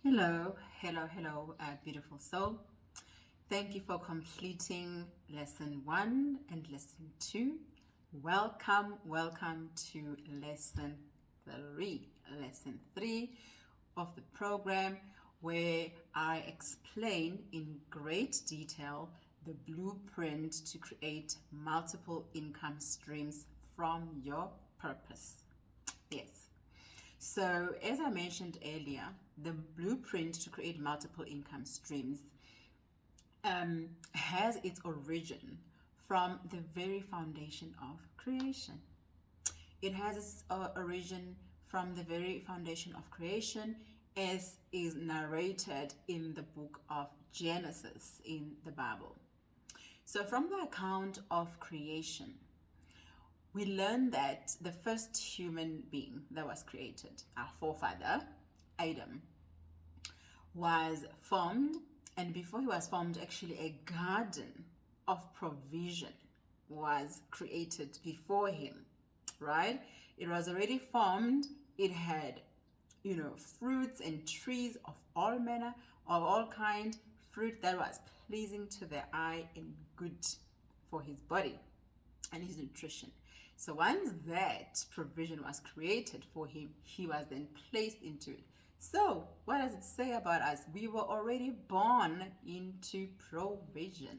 Hello, beautiful soul. Thank you for completing lesson 1 and lesson 2. Welcome to lesson 3. Lesson 3 of the program, where I explain in great detail the blueprint to create multiple income streams from your purpose. Yes. So, as I mentioned earlier, the blueprint to create multiple income streams has its origin from the very foundation of creation. It has its origin from the very foundation of creation, as is narrated in the book of Genesis in the Bible. So, from the account of creation, we learn that the first human being that was created, our forefather, Adam, was formed, and before he was formed, actually a garden of provision was created before him, right? It was already formed. It had, fruits and trees of all manner, of all kind, fruit that was pleasing to the eye and good for his body and his nutrition. So once that provision was created for him, he was then placed into it. So what does it say about us? We were already born into provision.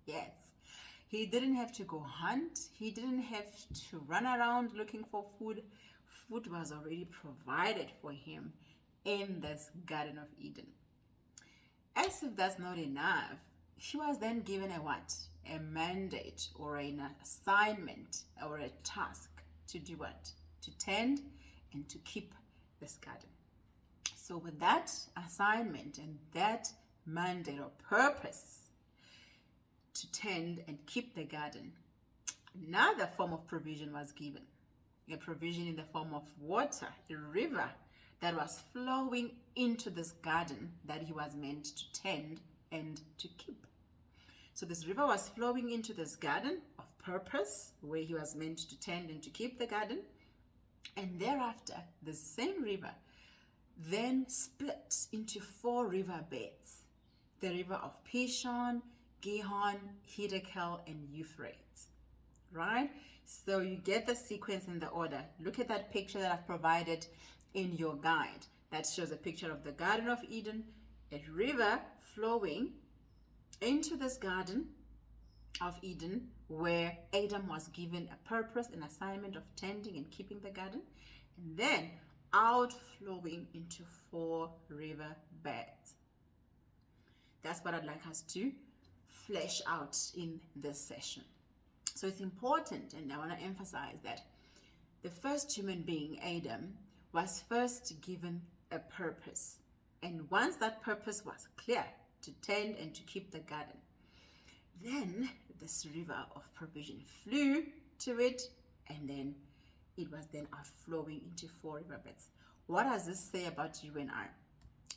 Yes. He didn't have to go hunt. He didn't have to run around looking for food. Food was already provided for him in this Garden of Eden. As if that's not enough, he was then given a what? A mandate or an assignment or a task to do what? To tend and to keep this garden. So with that assignment and that mandate or purpose to tend and keep the garden, another form of provision was given. A provision in the form of water, a river that was flowing into this garden that he was meant to tend and to keep. So this river was flowing into this garden of purpose, where he was meant to tend and to keep the garden. And thereafter, the same river then split into 4 river beds. The river of Pishon, Gihon, Hiddekel, and Euphrates. Right? So you get the sequence in the order. Look at that picture that I've provided in your guide. That shows a picture of the Garden of Eden, a river flowing into this Garden of Eden, where Adam was given a purpose, an assignment of tending and keeping the garden, and then outflowing into 4 river beds. That's what I'd like us to flesh out in this session. So it's important, and I want to emphasize that the first human being, Adam, was first given a purpose. And once that purpose was clear, to tend and to keep the garden, then this river of provision flew to it, and then it was then outflowing into 4 riverbeds. What does this say about you and I?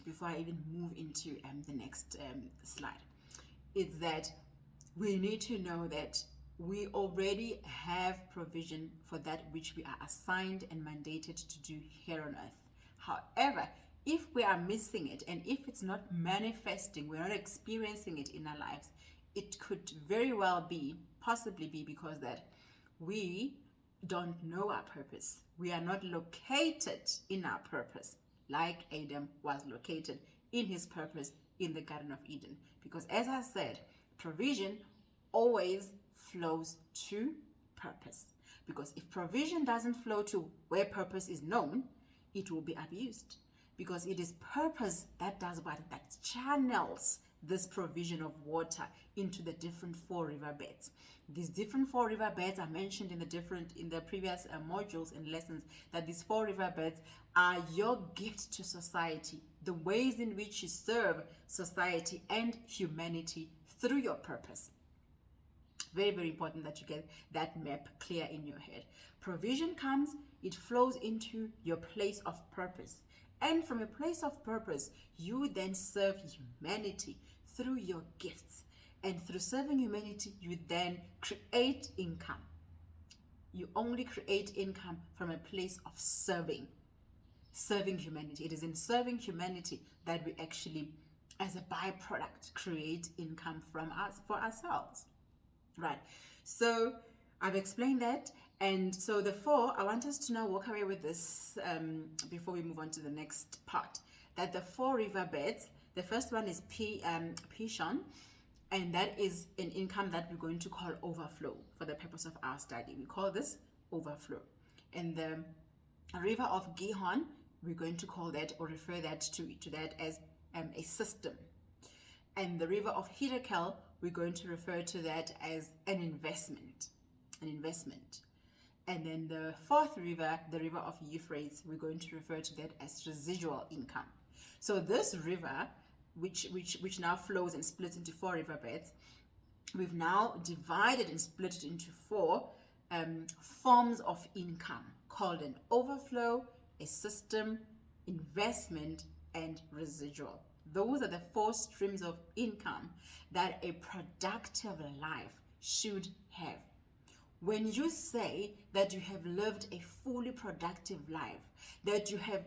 Before I even move into the next slide, it's that we need to know that we already have provision for that which we are assigned and mandated to do here on earth. However, if we are missing it, and if it's not manifesting, we're not experiencing it in our lives, it could very well be, possibly be, because that we don't know our purpose. We are not located in our purpose like Adam was located in his purpose in the Garden of Eden. Because as I said, provision always flows to purpose. Because if provision doesn't flow to where purpose is known, it will be abused. Because it is purpose that does what? That channels this provision of water into the different 4 river beds. These different 4 river beds are mentioned in the previous modules and lessons, that these 4 river beds are your gift to society, the ways in which you serve society and humanity through your purpose. Very, very important that you get that map clear in your head. Provision comes, it flows into your place of purpose. And from a place of purpose, you then serve humanity through your gifts. And through serving humanity, you then create income. You only create income from a place of serving. serving humanity. It is in serving humanity that we actually, as a byproduct, create income from us for ourselves. Right. So I've explained that. And so the four, I want us to now walk away with this before we move on to the next part. That the four riverbeds, the first one is Pishon, and that is an income that we're going to call overflow for the purpose of our study. We call this overflow. And the river of Gihon, we're going to call that or refer that to that as a system. And the river of Hiddekel, we're going to refer to that as an investment. And then the fourth river, the river of Euphrates, we're going to refer to that as residual income. So this river, which now flows and splits into four riverbeds, we've now divided and split it into four forms of income called an overflow, a system, investment, and residual. Those are the four streams of income that a productive life should have. When you say that you have lived a fully productive life, that you have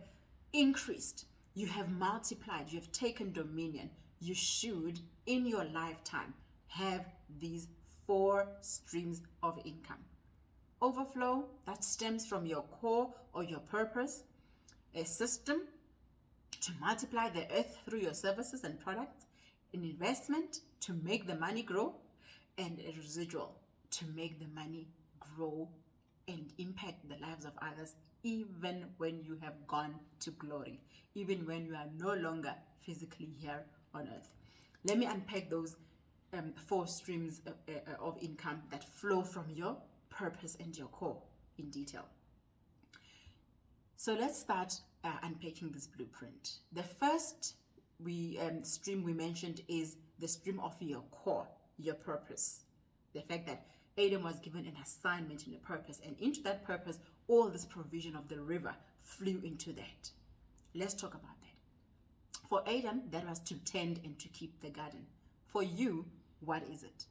increased, you have multiplied, you have taken dominion, you should, in your lifetime, have these four streams of income. Overflow, that stems from your core or your purpose. A system, to multiply the earth through your services and products. An investment, to make the money grow. And a residual, to make the money grow and impact the lives of others, even when you have gone to glory, even when you are no longer physically here on earth. Let me unpack those four streams of income that flow from your purpose and your core in detail. So let's start unpacking this blueprint. The first stream we mentioned is the stream of your core, your purpose. The fact that Adam was given an assignment and a purpose, and into that purpose, all this provision of the river flew into that. Let's talk about that. For Adam, that was to tend and to keep the garden. For you, what is it?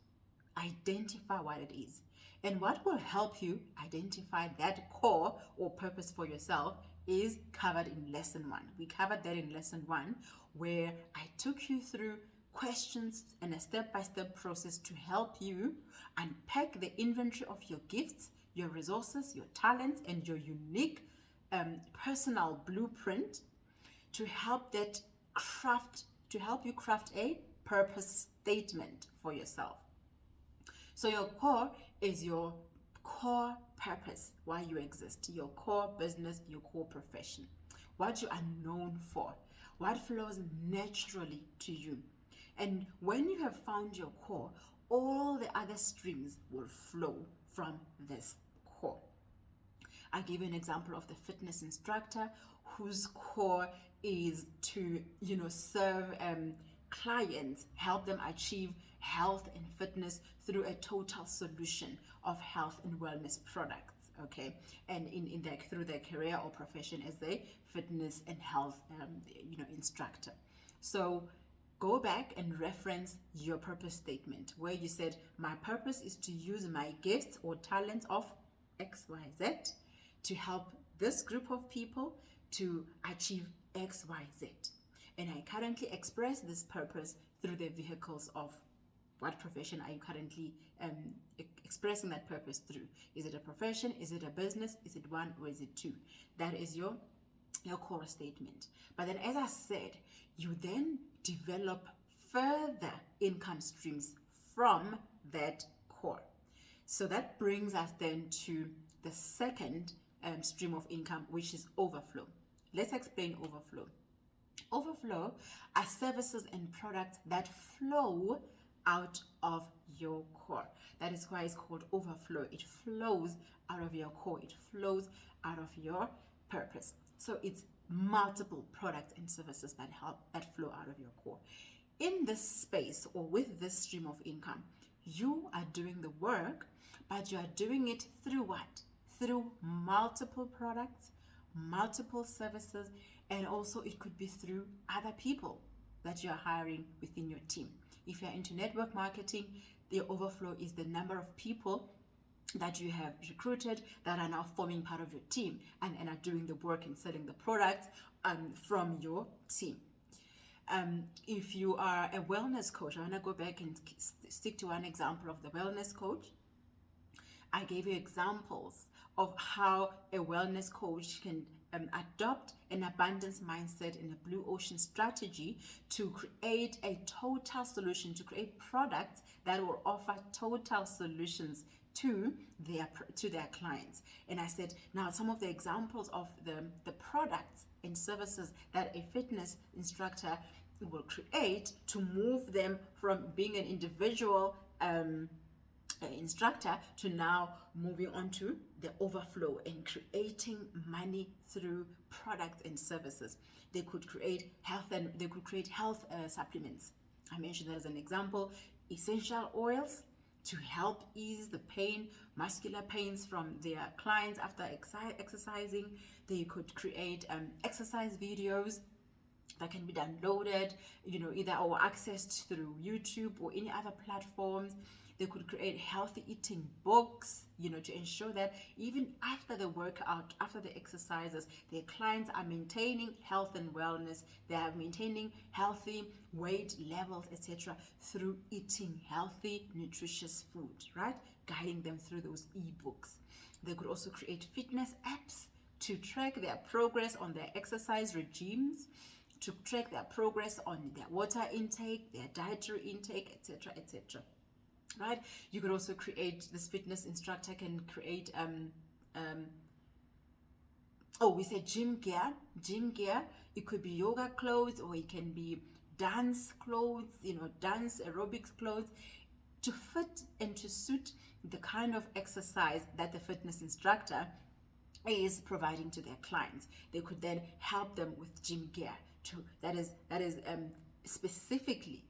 Identify what it is. And what will help you identify that core or purpose for yourself is covered in lesson 1. We covered that in lesson 1, where I took you through questions and a step-by-step process to help you unpack the inventory of your gifts, your resources, your talents, and your unique personal blueprint to help you craft a purpose statement for yourself. So your core is your core purpose, why you exist, your core business, your core profession, what you are known for, what flows naturally to you. And when you have found your core, all the other streams will flow from this core. I'll give you an example of the fitness instructor whose core is to, serve clients, help them achieve health and fitness through a total solution of health and wellness products. Okay, and through their career or profession as a fitness and health instructor. So go back and reference your purpose statement where you said, my purpose is to use my gifts or talents of XYZ to help this group of people to achieve XYZ. And I currently express this purpose through the vehicles of what profession are you currently expressing that purpose through? Is it a profession? Is it a business? Is it one or is it two? That is your core statement. But then, as I said, you then develop further income streams from that core. So that brings us then to the second stream of income, which is overflow. Let's explain overflow. Overflow are services and products that flow out of your core. That is why it's called overflow. It flows out of your core. It flows out of your purpose. So it's multiple products and services that flow out of your core. In this space or with this stream of income, you are doing the work, but you are doing it through what? Through multiple products, multiple services, and also it could be through other people that you are hiring within your team. If you're into network marketing, the overflow is the number of people that you have recruited that are now forming part of your team and are doing the work and selling the products from your team. If you are a wellness coach, I want to go back and stick to one example of the wellness coach. I gave you examples of how a wellness coach can adopt an abundance mindset and a blue ocean strategy to create a total solution, to create products that will offer total solutions to their clients. And I said, now some of the examples of the products and services that a fitness instructor will create to move them from being an individual instructor to now moving on to the overflow and creating money through products and services. They could create health supplements. I mentioned that as an example. Essential oils to help ease the pain, muscular pains from their clients after exercising. They could create exercise videos that can be downloaded, either or accessed through YouTube or any other platforms. They could create healthy eating books, to ensure that even after the workout, after the exercises, their clients are maintaining health and wellness. They are maintaining healthy weight levels, etc., through eating healthy, nutritious food, right? Guiding them through those ebooks. They could also create fitness apps to track their progress on their exercise regimes, to track their progress on their water intake, their dietary intake, etc., etc. Right? You could also create, this fitness instructor can create we said gym gear. It could be yoga clothes, or it can be dance clothes, dance aerobics clothes, to fit and to suit the kind of exercise that the fitness instructor is providing to their clients. They could then help them with gym gear that is specifically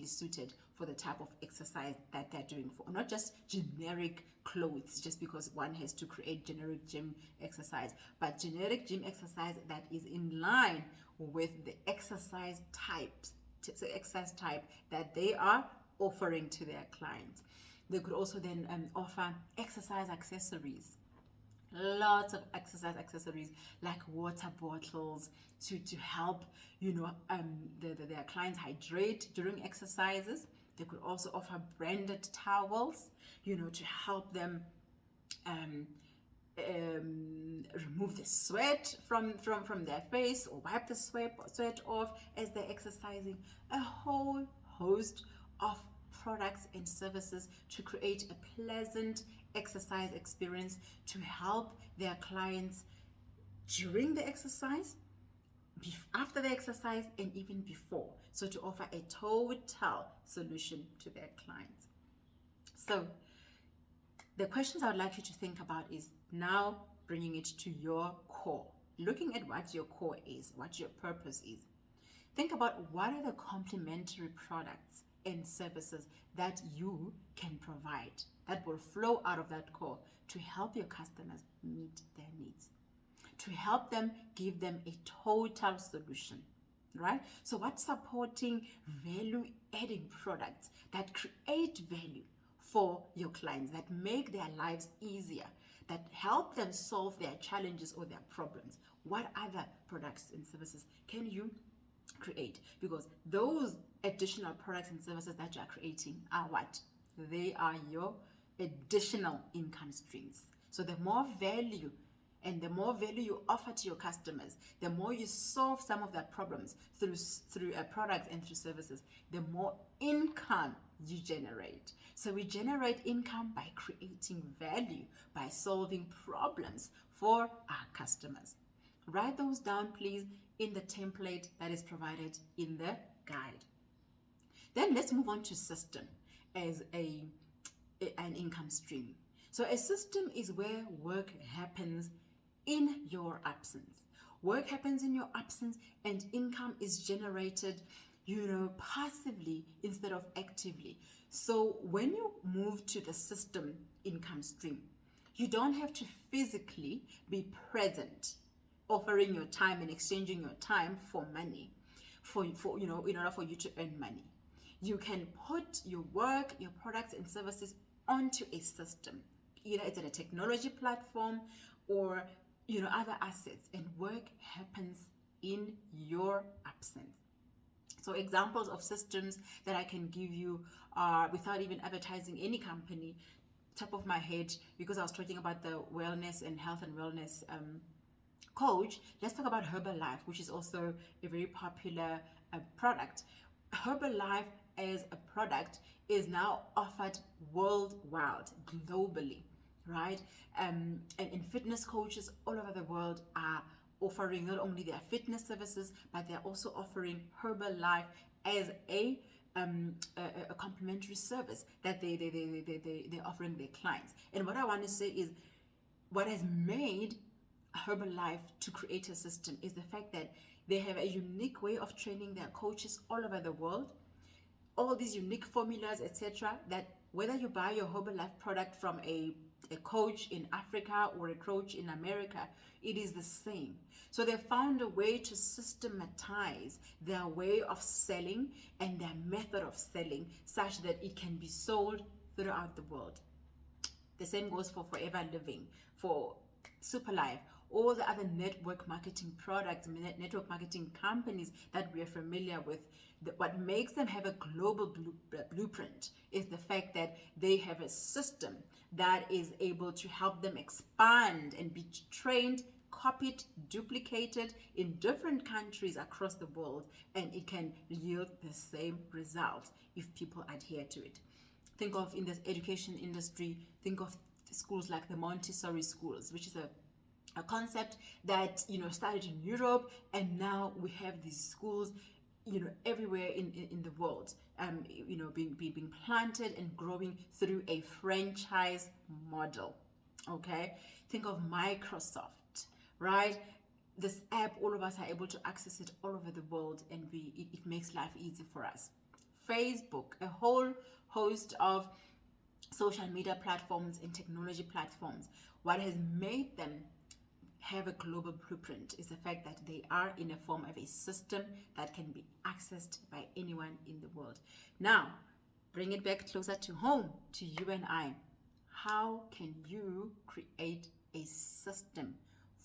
suited for the type of exercise that they're doing, for not just generic clothes, just because one has to create generic gym exercise, but generic gym exercise that is in line with the exercise type that they are offering to their clients. They could also then offer exercise accessories, lots of exercise accessories like water bottles to help their clients hydrate during exercises. They could also offer branded towels to help them remove the sweat from their face, or wipe the sweat off as they're exercising. A whole host of products and services to create a pleasant exercise experience to help their clients during the exercise, after the exercise, and even before. So to offer a total solution to their clients. So the questions I would like you to think about is now bringing it to your core, looking at what your core is, what your purpose is. Think about what are the complementary products and services that you can provide that will flow out of that core to help your customers meet their needs, to help them, give them a total solution, right? So what's supporting value-adding products that create value for your clients, that make their lives easier, that help them solve their challenges or their problems? What other products and services can you create? Because those additional products and services that you are creating are what? They are your additional income streams. So the more value you offer to your customers, the more you solve some of their problems through products and through services, the more income you generate. So we generate income by creating value, by solving problems for our customers. Write those down, please, in the template that is provided in the guide. Then let's move on to system as an income stream. So a system is where work happens in your absence. Work happens in your absence, and income is generated, passively instead of actively. So when you move to the system income stream, you don't have to physically be present, offering your time and exchanging your time for money, for in order for you to earn money. You can put your work, your products and services onto a system, either it's in a technology platform or other assets, and work happens in your absence. So examples of systems that I can give you are, without even advertising any company, top of my head, because I was talking about the wellness and health and wellness coach, let's talk about Herbalife, which is also a very popular product. Herbalife as a product is now offered worldwide, globally, right? And fitness coaches all over the world are offering not only their fitness services, but they're also offering Herbalife as a complimentary service that they're offering their clients. And what I want to say is, what has made Herbalife to create a system is the fact that they have a unique way of training their coaches all over the world, all these unique formulas, etc., that whether you buy your Herbalife product from a coach in Africa or a coach in America, it is the same. So they found a way to systematize their way of selling and their method of selling such that it can be sold throughout the world. The same goes for Forever Living, for Superlife, all the other network marketing products, network marketing companies that we are familiar with. What makes them have a global blueprint is the fact that they have a system that is able to help them expand and be trained, copied, duplicated in different countries across the world, and it can yield the same result if people adhere to it. Think of, in this education industry, think of schools like the Montessori schools, which is a concept that started in Europe, and now we have these schools everywhere in the world, being planted and growing through a franchise model. Okay, think of Microsoft, right? This app, all of us are able to access it all over the world, and it makes life easy for us. Facebook, a whole host of social media platforms and technology platforms. What has made them have a global blueprint is the fact that they are in a form of a system that can be accessed by anyone in the world. Now, bring it back closer to home, to you and I. How can you create a system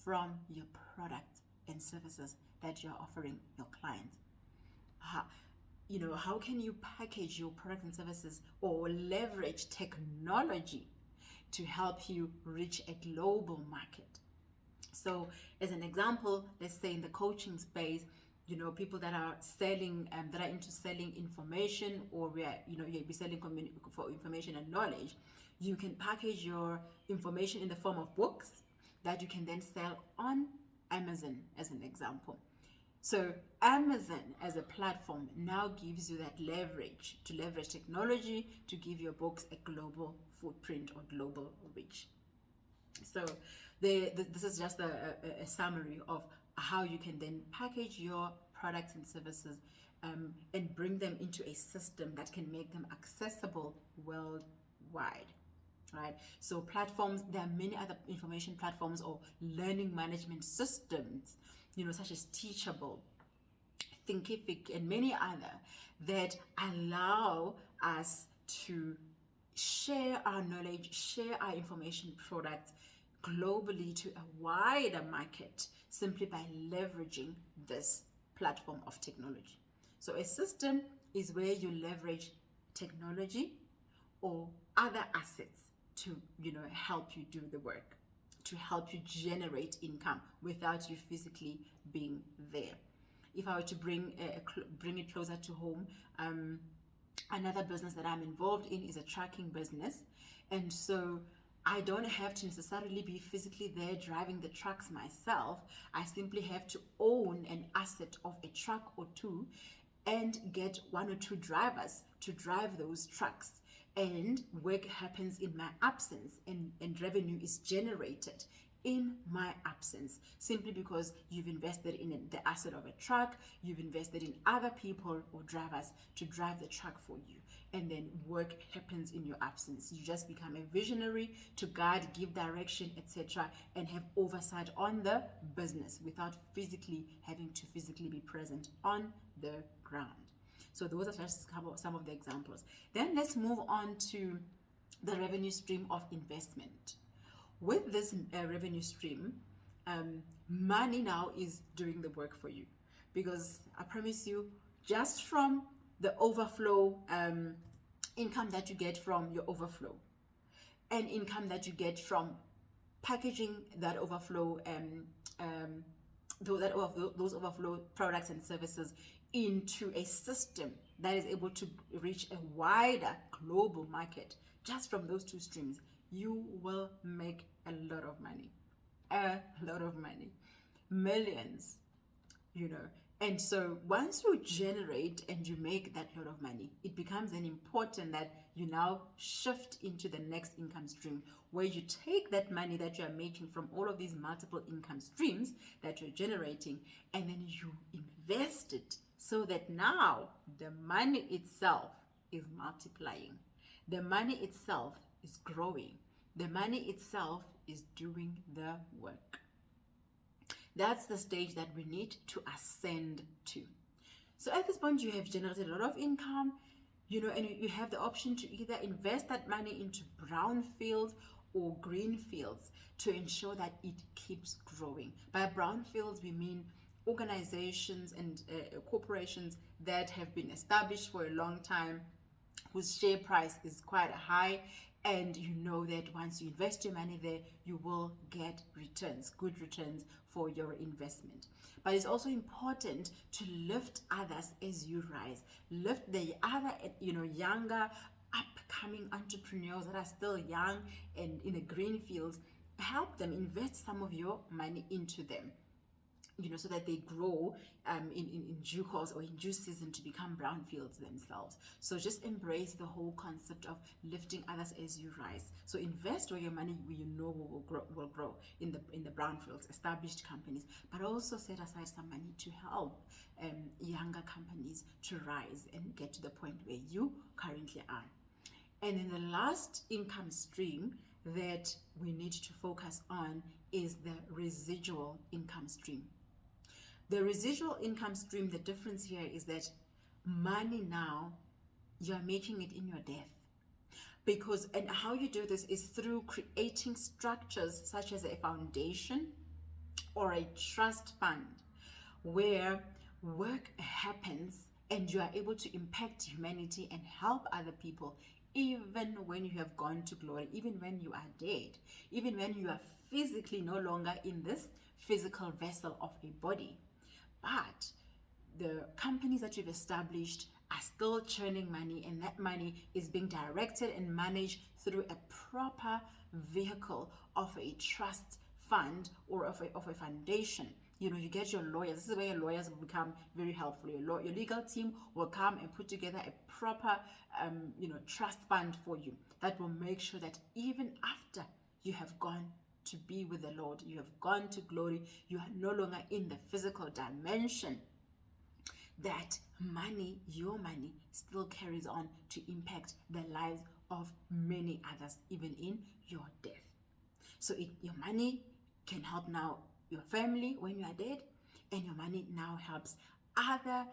from your products and services that you're offering your clients? How can you package your products and services or leverage technology to help you reach a global market? So as an example, let's say in the coaching space, people that are selling, that are into selling information, or you'll be selling for information and knowledge. You can package your information in the form of books that you can then sell on Amazon, as an example. So Amazon as a platform now gives you that leverage, to leverage technology to give your books a global footprint or global reach. So this is just a summary of how you can then package your products and services and bring them into a system that can make them accessible worldwide. Right? So platforms, there are many other information platforms or learning management systems, such as Teachable, Thinkific, and many other, that allow us to share our knowledge, share our information products globally to a wider market, simply by leveraging this platform of technology. So a system is where you leverage technology or other assets to help you do the work, to help you generate income without you physically being there. If I were to bring it closer to home, another business that I'm involved in is a trucking business, and so I don't have to necessarily be physically there driving the trucks myself. I simply have to own an asset of a truck or two and get one or two drivers to drive those trucks, and work happens in my absence, and revenue is generated in my absence, simply because you've invested in the asset of a truck, you've invested in other people or drivers to drive the truck for you, and then work happens in your absence. You just become a visionary to guide, give direction, etc., and have oversight on the business without physically having to physically be present on the ground. So those are just some of the examples. Then let's move on to the revenue stream of investment. With this revenue stream, money now is doing the work for you, because I promise you, just from the overflow income that you get from your overflow, and income that you get from packaging that overflow, those overflow products and services into a system that is able to reach a wider global market, just from those two streams, you will make a lot of money. A lot of money. Millions, you know. And so once you generate and you make that lot of money, it becomes then important that you now shift into the next income stream, where you take that money that you are making from all of these multiple income streams that you're generating, and then you invest it, so that now the money itself is multiplying. The money itself is growing. The money itself is doing the work. That's the stage that we need to ascend to. So at this point, you have generated a lot of income, you know, and you have the option to either invest that money into brown fields or green fields to ensure that it keeps growing. By brown fields, we mean organizations and corporations that have been established for a long time, whose share price is quite high, and you know that once you invest your money there, you will get returns, good returns for your investment. But it's also important to lift others as you rise. Lift the other, younger, upcoming entrepreneurs that are still young and in the green fields. Help them, invest some of your money into them, so that they grow in due course, or in due season, to become brownfields themselves. So just embrace the whole concept of lifting others as you rise. So invest where your money will grow in the brownfields, established companies, but also set aside some money to help younger companies to rise and get to the point where you currently are. And then the last income stream that we need to focus on is the residual income stream. The residual income stream, the difference here is that money now, you are making it in your death. And how you do this is through creating structures such as a foundation or a trust fund, where work happens and you are able to impact humanity and help other people, even when you have gone to glory, even when you are dead, even when you are physically no longer in this physical vessel of a body. But the companies that you've established are still churning money, and that money is being directed and managed through a proper vehicle of a trust fund or of a foundation. You get your lawyers. This is where your lawyers will become very helpful. Your legal team will come and put together a proper trust fund for you that will make sure that even after you have gone to be with the Lord, you have gone to glory, you are no longer in the physical dimension, that money, your money, still carries on to impact the lives of many others, even in your death. So your money can help now your family when you are dead, and your money now helps other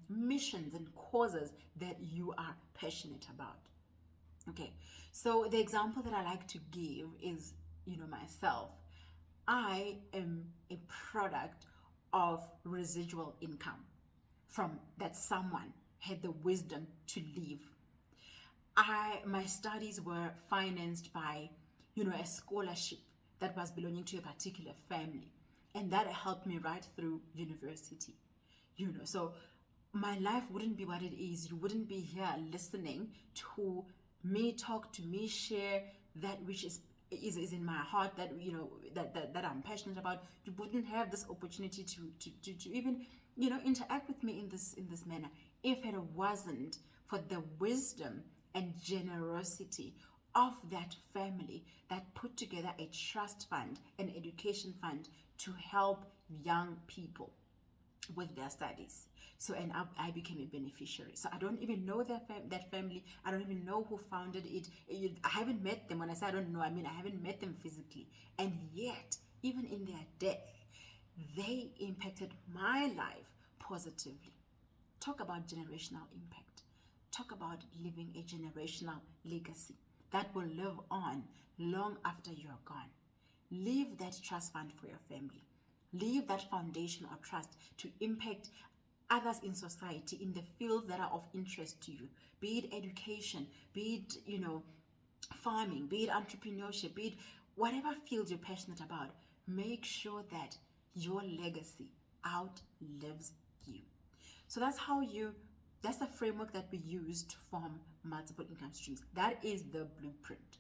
missions and causes that you are passionate about. Okay, so the example that I like to give is myself. I am a product of residual income from that someone had the wisdom to leave. My studies were financed by a scholarship that was belonging to a particular family, and that helped me right through university. So my life wouldn't be what it is. You wouldn't be here listening to me talk, to me share that which is in my heart, that that I'm passionate about. You wouldn't have this opportunity to even interact with me in this manner if it wasn't for the wisdom and generosity of that family that put together a trust fund, an education fund, to help young people with their studies. So, and I became a beneficiary. So I don't even know that family. I don't even know who founded it. I haven't met them. When I say I don't know, I mean I haven't met them physically. And yet, even in their death, they impacted my life positively. Talk about generational impact. talk about leaving a generational legacy that will live on long after you're gone. Leave that trust fund for your family. Leave that foundation or trust to impact others in society in the fields that are of interest to you, be it education, be it, farming, be it entrepreneurship, be it whatever field you're passionate about. Make sure that your legacy outlives you. So that's the framework that we use to form multiple income streams. That is the blueprint.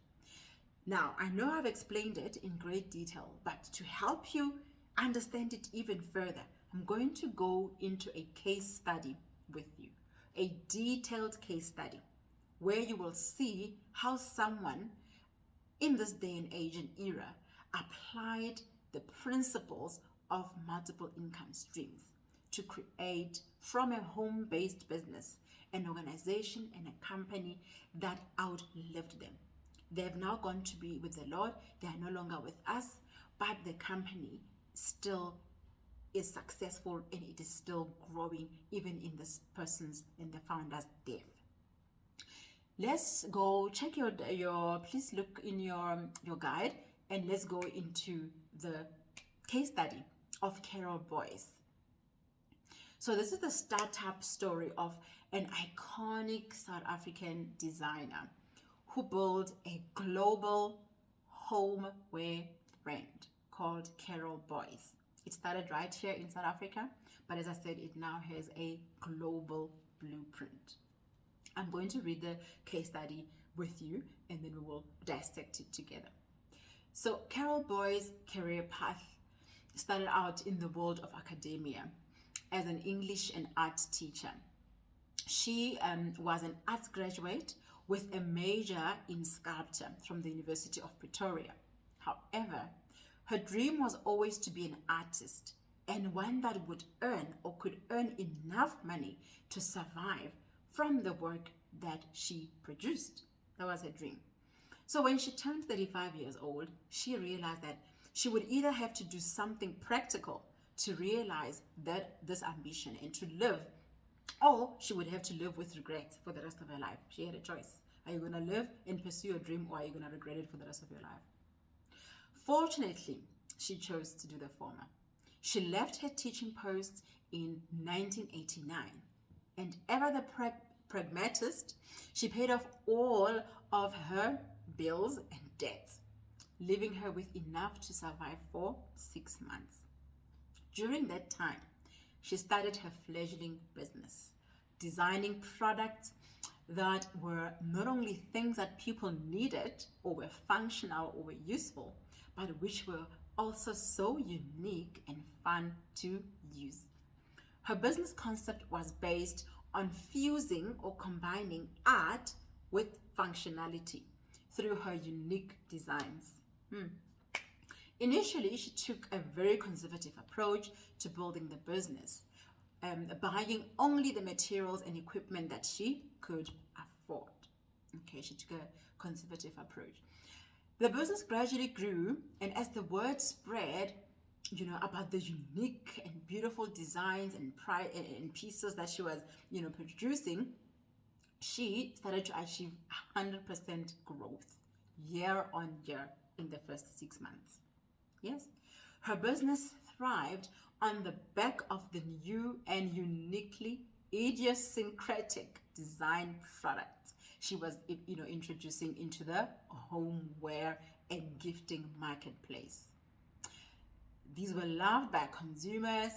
Now, I know I've explained it in great detail, but to help you understand it even further, I'm going to go into a case study with you, a detailed case study, where you will see how someone in this day and age and era applied the principles of multiple income streams to create from a home-based business an organization and a company that outlived them. They've now gone to be with the Lord. They are no longer with us, but the company still is successful and it is still growing even in this person's, in the founder's death. Let's go check your please look in your guide, and let's go into the case study of Carol Boyce. So this is the startup story of an iconic South African designer who built a global homeware brand called Carol Boyce. It started right here in South Africa, but as I said, it now has a global blueprint. I'm going to read the case study with you, and then we will dissect it together. So Carol Boyce's career path started out in the world of academia as an English and art teacher. She was an arts graduate with a major in sculpture from the University of Pretoria. However, her dream was always to be an artist, and one that would earn or could earn enough money to survive from the work that she produced. That was her dream. So when she turned 35 years old, she realized that she would either have to do something practical to realize that this ambition and to live, or she would have to live with regret for the rest of her life. She had a choice. Are you going to live and pursue your dream, or are you going to regret it for the rest of your life? Fortunately, she chose to do the former. She left her teaching post in 1989, and ever the pragmatist, she paid off all of her bills and debts, leaving her with enough to survive for 6 months. During that time, she started her fledgling business, designing products that were not only things that people needed or were functional or were useful, but which were also so unique and fun to use. Her business concept was based on fusing or combining art with functionality through her unique designs. Initially, she took a very conservative approach to building the business, buying only the materials and equipment that she could afford. Okay, she took a conservative approach. The business gradually grew, and as the word spread, about the unique and beautiful designs and pieces that she was, producing, she started to achieve 100% growth year on year in the first 6 months. Yes, her business thrived on the back of the new and uniquely idiosyncratic design products she was, introducing into the homeware and gifting marketplace. These were loved by consumers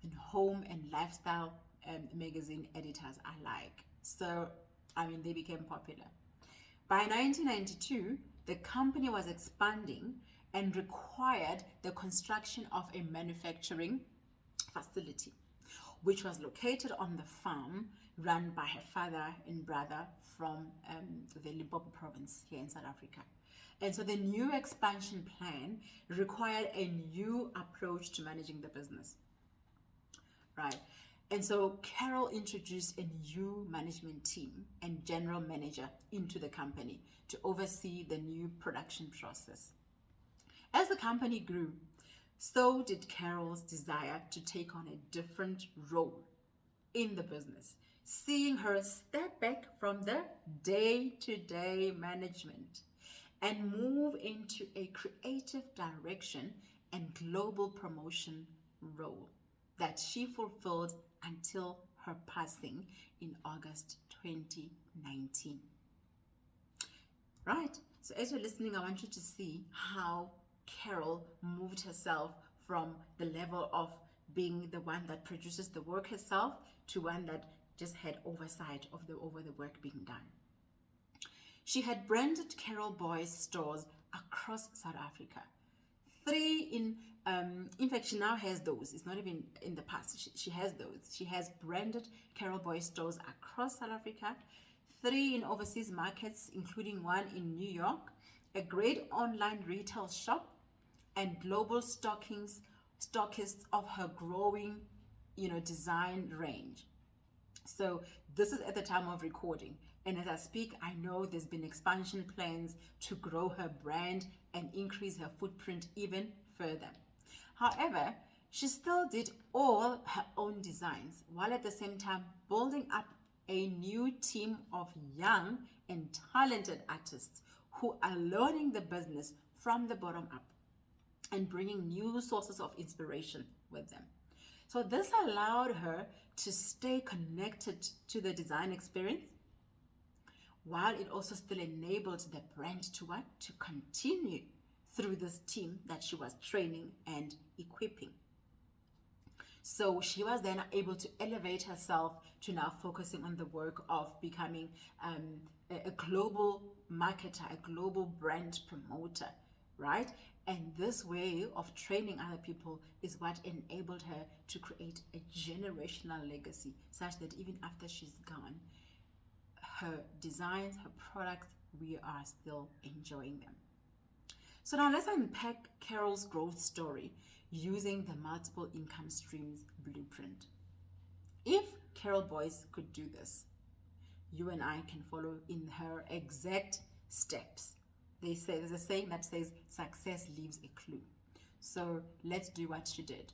and home and lifestyle magazine editors alike. So, they became popular. By 1992, the company was expanding and required the construction of a manufacturing facility, which was located on the farm run by her father and brother from the Limpopo province here in South Africa. And so the new expansion plan required a new approach to managing the business, right? And so Carol introduced a new management team and general manager into the company to oversee the new production process. As the company grew, so did Carol's desire to take on a different role in the business, seeing her step back from the day-to-day management and move into a creative direction and global promotion role that she fulfilled until her passing in August 2019. Right? So as you're listening, I want you to see how Carol moved herself from the level of being the one that produces the work herself to one that just had oversight of over the work being done. She had branded Carol Boys stores across South Africa. 3 in fact, she now has those. It's not even in the past. She has those. She has branded Carol Boy stores across South Africa, 3 in overseas markets, including 1 in New York, a great online retail shop, and global stockists of her growing, design range. So this is at the time of recording. And as I speak, I know there's been expansion plans to grow her brand and increase her footprint even further. However, she still did all her own designs while at the same time building up a new team of young and talented artists who are learning the business from the bottom up and bringing new sources of inspiration with them. So this allowed her to stay connected to the design experience, while it also still enabled the brand to what? To continue through this team that she was training and equipping. So she was then able to elevate herself to now focusing on the work of becoming a global marketer, a global brand promoter, right? And this way of training other people is what enabled her to create a generational legacy, such that even after she's gone, her designs, her products, we are still enjoying them. So now let's unpack Carol's growth story using the multiple income streams blueprint. If Carol Boyce could do this, you and I can follow in her exact steps. There's a saying that says success leaves a clue. So let's do what she did.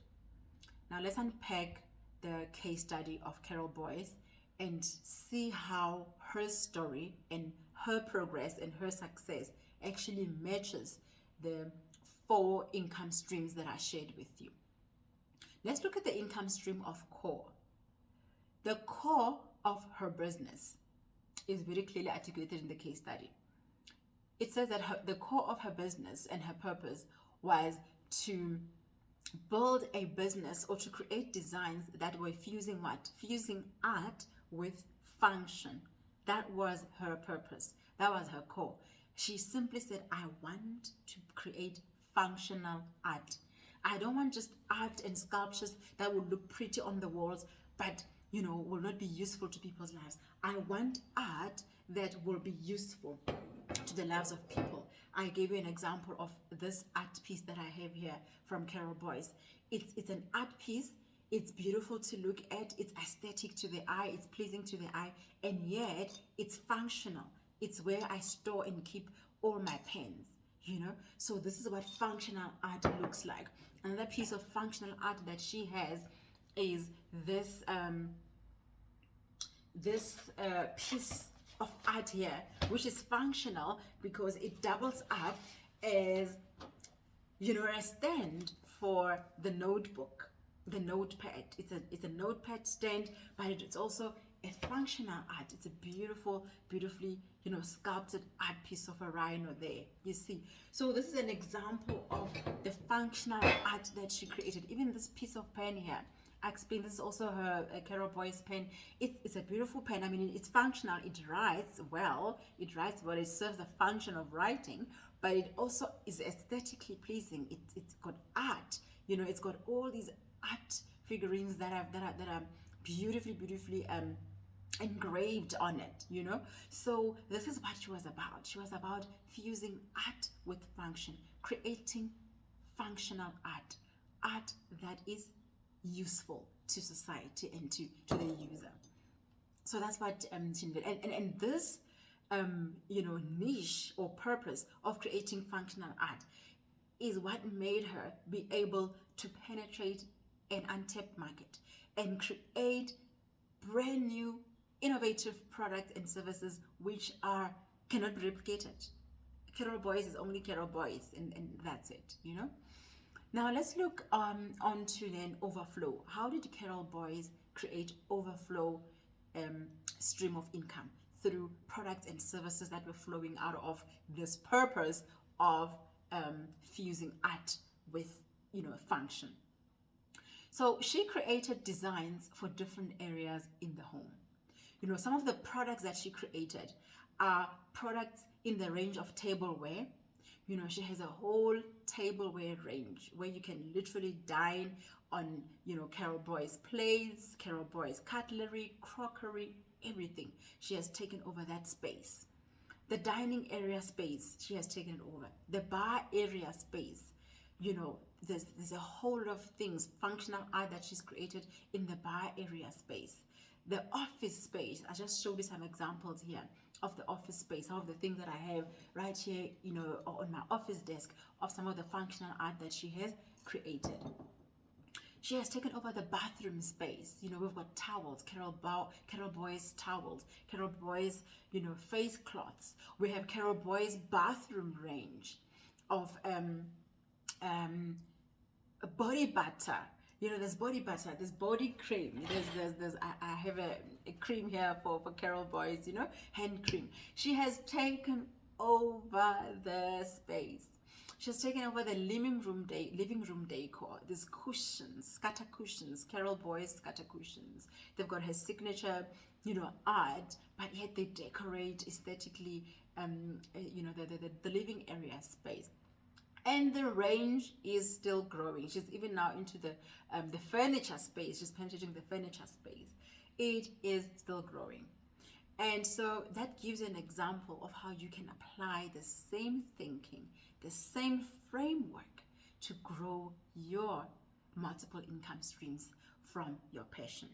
Now let's unpack the case study of Carol Boyce and see how her story and her progress and her success actually matches the 4 income streams that I shared with you. Let's look at the income stream of core. The core of her business is very clearly articulated in the case study. It says that the core of her business and her purpose was to build a business or to create designs that were fusing what? Fusing art with function. That was her purpose. That was her core. She simply said, I want to create functional art. I don't want just art and sculptures that will look pretty on the walls, but will not be useful to people's lives. I want art that will be useful to the lives of people. I gave you an example of this art piece that I have here from Carol Boyce. It's an art piece. It's beautiful to look at. It's aesthetic to the eye. It's pleasing to the eye. And yet it's functional. It's where I store and keep all my pens, So this is what functional art looks like. Another piece of functional art that she has is this piece of art here, which is functional because it doubles up as a stand for the notebook, the notepad. It's a notepad stand, but it's also a functional art. It's a beautifully sculpted art piece of a rhino there, you see. So this is an example of the functional art that she created. Even this piece of pen here, I explained, this is also her Carol Boyce pen. It's a beautiful pen. I mean, it's functional. It writes well. It serves the function of writing, but it also is aesthetically pleasing. It's got art. It's got all these art figurines that are beautifully engraved on it. So this is what she was about. She was about fusing art with function, creating functional art that is useful to society and to the user. So that's what she did. And this niche or purpose of creating functional art is what made her be able to penetrate an untapped market and create brand new, innovative products and services which are cannot be replicated. Carol Boys is only Carol Boys, and that's it, you know. Now let's look onto then overflow. How did Carol Boys create overflow stream of income through products and services that were flowing out of this purpose of fusing art with, you know, function? So she created designs for different areas in the home. You know, some of the products that she created are products in the range of tableware. You know, she has a whole tableware range where you can literally dine on, you know, Carol Boys plates, Carol Boys cutlery, crockery, everything. She has taken over that space. The dining area space, she has taken it over. The bar area space, you know, there's a whole lot of things, functional art that she's created in the bar area space. The office space, I just showed you some examples here of the office space, some of the things that I have right here, you know, on my office desk of some of the functional art that she has created. She has taken over the bathroom space. You know, we've got towels, Carol Boys towels, Carol Boys, you know, face cloths. We have Carol Boys bathroom range of body butter. You know, there's body butter, there's body cream, I have a cream here for Carol Boys, you know, hand cream. She has taken over the space. She's taken over the living room decor. These cushions, scatter cushions, Carol Boys scatter cushions. They've got her signature, you know, art, but yet they decorate aesthetically, you know, the living area space. And the range is still growing. She's even now into the furniture space. She's penetrating the furniture space. It is still growing. And so that gives an example of how you can apply the same thinking, the same framework to grow your multiple income streams from your passion.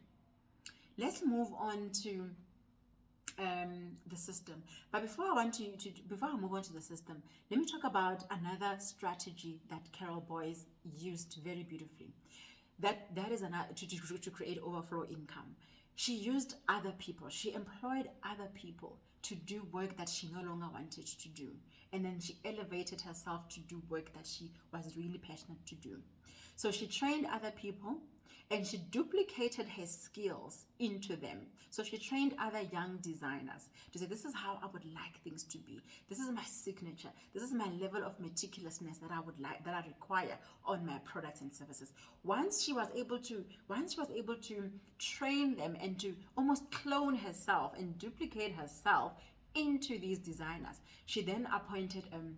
Let's move on to the system. But before I move on to the system, let me talk about another strategy that Carol Boys used very beautifully. That is another to create overflow income. She used other people. She employed other people to do work that she no longer wanted to do. And then she elevated herself to do work that she was really passionate to do. So she trained other people and she duplicated her skills into them. So she trained other young designers to say, this is how I would like things to be. This is my signature. This is my level of meticulousness that I require on my products and services. Once she was able to train them and to almost clone herself and duplicate herself into these designers, she then appointed an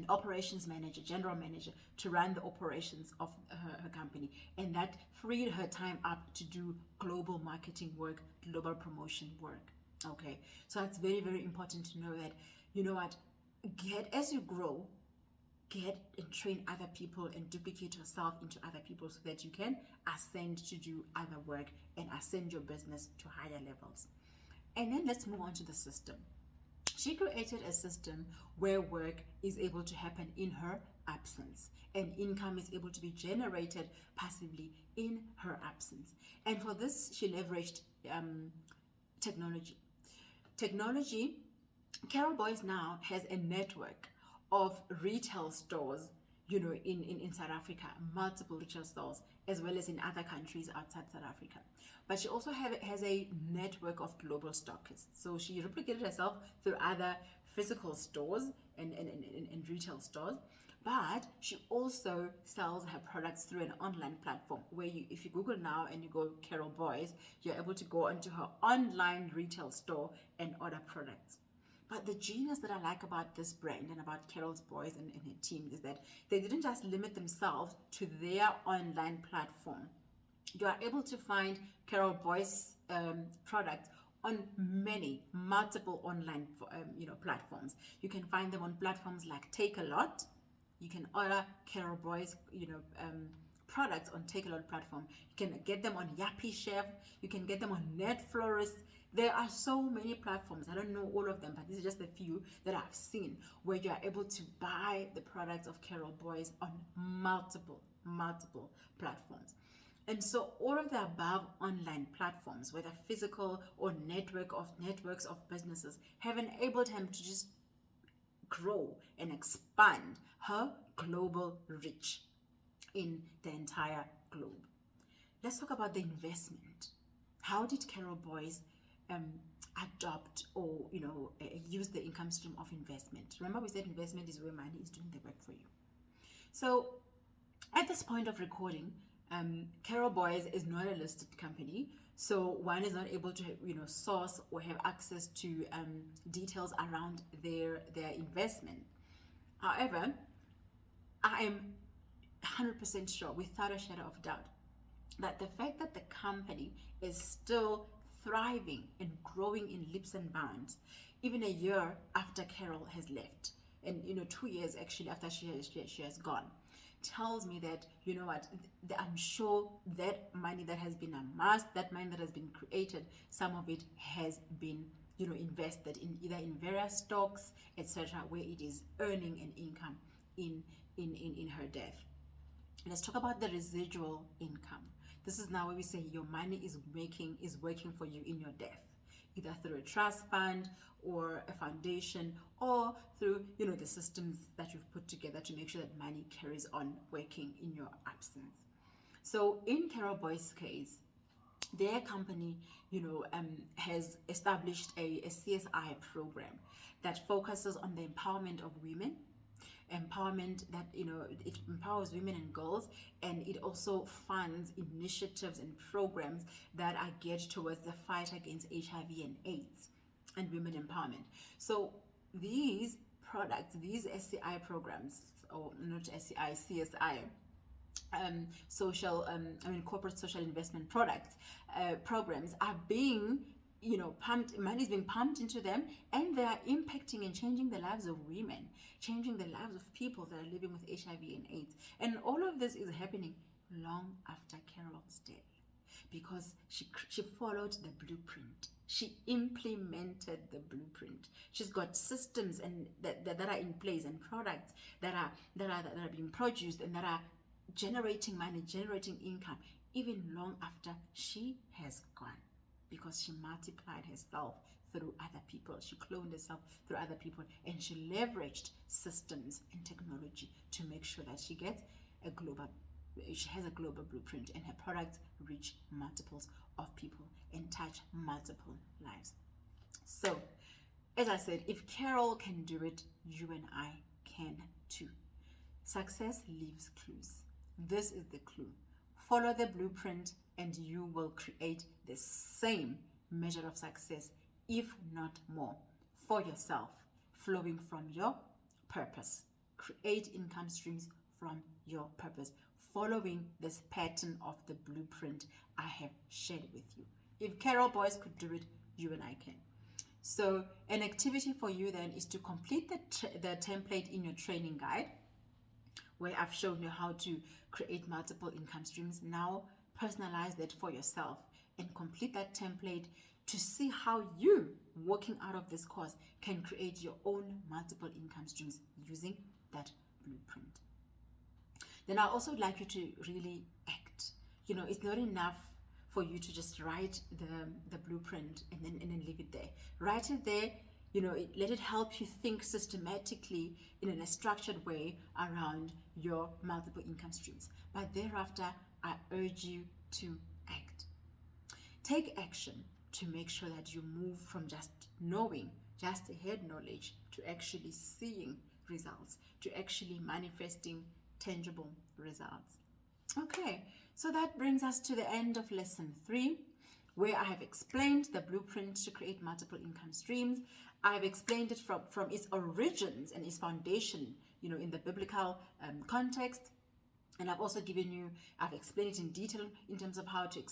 operations manager, general manager, to run the operations of her company. And that freed her time up to do global marketing work, global promotion work. Okay, so that's very, very important to know that, you know what, as you grow, get and train other people and duplicate yourself into other people so that you can ascend to do other work and ascend your business to higher levels. And then let's move on to the system. She created a system where work is able to happen in her absence and income is able to be generated passively in her absence. And for this, she leveraged technology. Carol Boys now has a network of retail stores, you know, in South Africa, multiple retail stores, as well as in other countries outside South Africa. But she also has a network of global stockists. So she replicated herself through other physical stores and retail stores. But she also sells her products through an online platform where if you Google now and you go Carol Boys, you're able to go onto her online retail store and order products. But the genius that I like about this brand and about Carol Boys and her team is that they didn't just limit themselves to their online platform. You are able to find Carol Boys products on multiple online platforms. You can find them on platforms like Takealot. You can order Carol Boys products on Takealot platform. You can get them on Yuppiechef. You can get them on Netflorist. There are so many platforms. I don't know all of them, but these are just a few that I've seen where you are able to buy the products of Carol Boys on multiple platforms. And so all of the above online platforms, whether physical or networks of businesses, have enabled him to just grow and expand her global reach in the entire globe. Let's talk about the investment. How did Carol Boyce um, adopt or use the income stream of investment? Remember, we said investment is where money is doing the work for you. So at this point of recording, Carol Boyce is not a listed company, so one is not able to source or have access to details around their investment. However, I am 100% sure, without a shadow of doubt, that the fact that the company is still thriving and growing in leaps and bounds, even a year after Carol has left, and 2 years actually after she has gone, tells me that I'm sure that money that has been amassed, that money that has been created, some of it has been invested in either in various stocks, etc., where it is earning an income in her death. Let's talk about the residual income. This is now where we say your money is working for you in your death, either through a trust fund or a foundation, or through the systems that you've put together to make sure that money carries on working in your absence. So in Carol Boyce's case, their company has established a CSI program that focuses on the empowerment of women, empowerment that it empowers women and girls, and it also funds initiatives and programs that are geared towards the fight against HIV and AIDS and women empowerment. So these products, these SCI programs, or not SCI, CSI, corporate social investment products, programs are being pumped, money is being pumped into them, and they are impacting and changing the lives of women, changing the lives of people that are living with HIV and AIDS. And all of this is happening long after Carol's death, because she followed the blueprint. She implemented the blueprint. She's got systems and that are in place, and products that are being produced and that are generating money, generating income, even long after she has gone, because she multiplied herself through other people. She cloned herself through other people, and she leveraged systems and technology to make sure that she has a global blueprint, and her products reach multiples of people and touch multiple lives. So, as I said, if Carol can do it, you and I can too. Success leaves clues. This is the clue. Follow the blueprint and you will create the same measure of success, if not more, for yourself, flowing from your purpose. Create income streams from your purpose, following this pattern of the blueprint I have shared with you. If Carol Boyce could do it, you and I can. So an activity for you then is to complete the template in your training guide, where I've shown you how to create multiple income streams. Now personalize that for yourself and complete that template to see how you, working out of this course, can create your own multiple income streams using that blueprint. Then I also would like you to really act. It's not enough for you to just write the blueprint and then leave it there. Write it there. Let it help you think systematically in a structured way around your multiple income streams. But thereafter, I urge you to act. Take action to make sure that you move from just knowing, just head knowledge, to actually seeing results, to actually manifesting tangible results. Okay, so that brings us to the end of lesson 3, where I have explained the blueprint to create multiple income streams. I've explained it from its origins and its foundation, in the biblical context. And I've also I've explained it in detail in terms of how to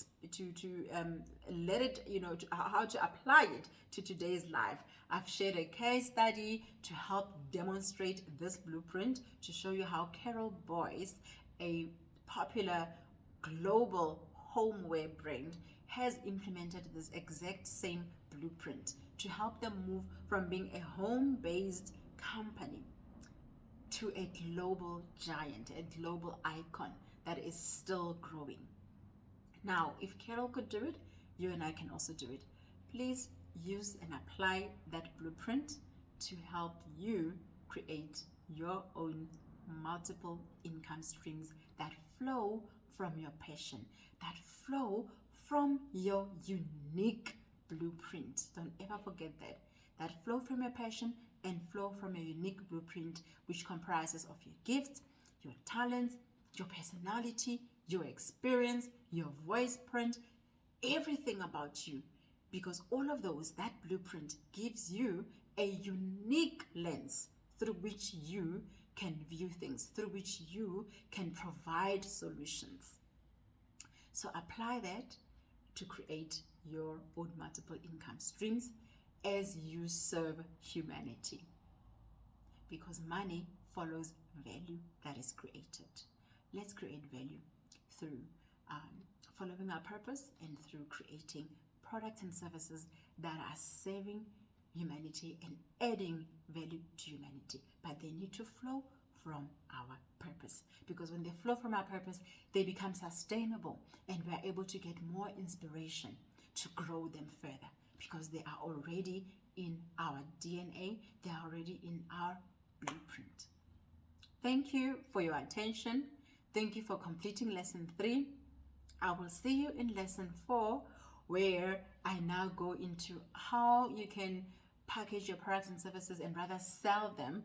let it, how to apply it to today's life. I've shared a case study to help demonstrate this blueprint, to show you how Carol Boyce, a popular global homeware brand, has implemented this exact same blueprint to help them move from being a home-based company to a global giant, a global icon that is still growing. Now, if Carol could do it, you and I can also do it. Please use and apply that blueprint to help you create your own multiple income streams that flow from your passion, that flow from your unique blueprint. Don't ever forget that. That flow from your passion and flow from your unique blueprint, which comprises of your gifts, your talents, your personality, your experience, your voice print, everything about you. Because all of those, that blueprint gives you a unique lens through which you can view things, through which you can provide solutions. So apply that to create your own multiple income streams as you serve humanity. Because money follows value that is created. Let's create value through following our purpose and through creating products and services that are serving humanity and adding value to humanity. But they need to flow from our purpose, because when they flow from our purpose, they become sustainable and we're able to get more inspiration to grow them further, because they are already in our DNA, they are already in our blueprint. Thank you for your attention. Thank you for completing lesson 3. I will see you in lesson 4, where I now go into how you can package your products and services and rather sell them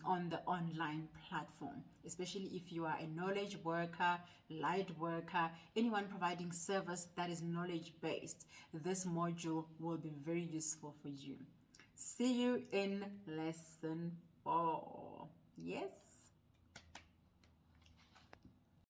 on the online platform, especially if you are a knowledge worker, light worker, anyone providing service that is knowledge based. This module will be very useful for you. See you in lesson 4. Yes.